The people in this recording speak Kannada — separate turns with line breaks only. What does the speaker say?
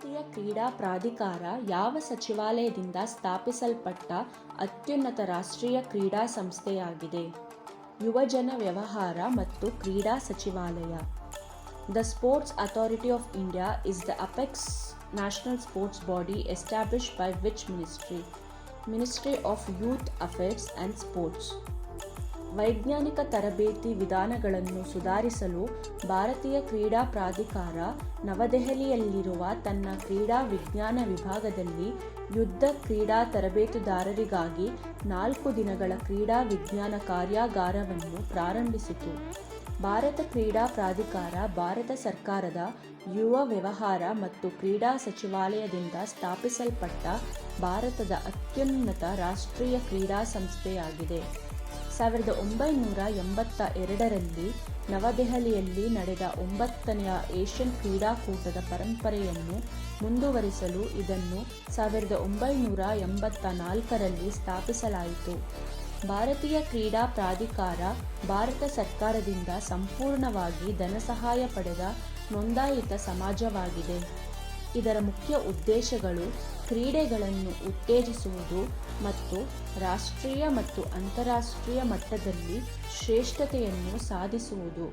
ಭಾರತೀಯ ಕ್ರೀಡಾ ಪ್ರಾಧಿಕಾರ ಯಾವ ಸಚಿವಾಲಯದಿಂದ ಸ್ಥಾಪಿಸಲ್ಪಟ್ಟ ಅತ್ಯುನ್ನತ ರಾಷ್ಟ್ರೀಯ ಕ್ರೀಡಾ ಸಂಸ್ಥೆಯಾಗಿದೆ? ಯುವಜನ ವ್ಯವಹಾರ ಮತ್ತು ಕ್ರೀಡಾ ಸಚಿವಾಲಯ. The Sports Authority of India is the apex national sports body established by which ministry? Ministry of Youth Affairs and Sports. ವೈಜ್ಞಾನಿಕ ತರಬೇತಿ ವಿಧಾನಗಳನ್ನು ಸುಧಾರಿಸಲು ಭಾರತೀಯ ಕ್ರೀಡಾ ಪ್ರಾಧಿಕಾರ ನವದೆಹಲಿಯಲ್ಲಿರುವ ತನ್ನ ಕ್ರೀಡಾ ವಿಜ್ಞಾನ ವಿಭಾಗದಲ್ಲಿ ಯುದ್ಧ ಕ್ರೀಡಾ ತರಬೇತುದಾರರಿಗಾಗಿ 4 ದಿನಗಳ ಕ್ರೀಡಾ ವಿಜ್ಞಾನ ಕಾರ್ಯಾಗಾರವನ್ನು ಪ್ರಾರಂಭಿಸಿತು. ಭಾರತ ಕ್ರೀಡಾ ಪ್ರಾಧಿಕಾರ ಭಾರತ ಸರ್ಕಾರದ ಯುವ ವ್ಯವಹಾರ ಮತ್ತು ಕ್ರೀಡಾ ಸಚಿವಾಲಯದಿಂದ ಸ್ಥಾಪಿಸಲ್ಪಟ್ಟ ಭಾರತದ ಅತ್ಯುನ್ನತ ರಾಷ್ಟ್ರೀಯ ಕ್ರೀಡಾ ಸಂಸ್ಥೆಯಾಗಿದೆ. 1982ರಲ್ಲಿ ನವದೆಹಲಿಯಲ್ಲಿ ನಡೆದ 9ನೇ ಏಷ್ಯನ್ ಕ್ರೀಡಾಕೂಟದ ಪರಂಪರೆಯನ್ನು ಮುಂದುವರಿಸಲು ಇದನ್ನು 1984ರಲ್ಲಿ ಸ್ಥಾಪಿಸಲಾಯಿತು. ಭಾರತೀಯ ಕ್ರೀಡಾ ಪ್ರಾಧಿಕಾರ ಭಾರತ ಸರ್ಕಾರದಿಂದ ಸಂಪೂರ್ಣವಾಗಿ ಧನಸಹಾಯ ಪಡೆದ ನೋಂದಾಯಿತ ಸಮಾಜವಾಗಿದೆ. ಇದರ ಮುಖ್ಯ ಉದ್ದೇಶಗಳು ಕ್ರೀಡೆಗಳನ್ನು ಉತ್ತೇಜಿಸುವುದು ಮತ್ತು ರಾಷ್ಟ್ರೀಯ ಮತ್ತು ಅಂತರರಾಷ್ಟ್ರೀಯ ಮಟ್ಟದಲ್ಲಿ ಶ್ರೇಷ್ಠತೆಯನ್ನು ಸಾಧಿಸುವುದು.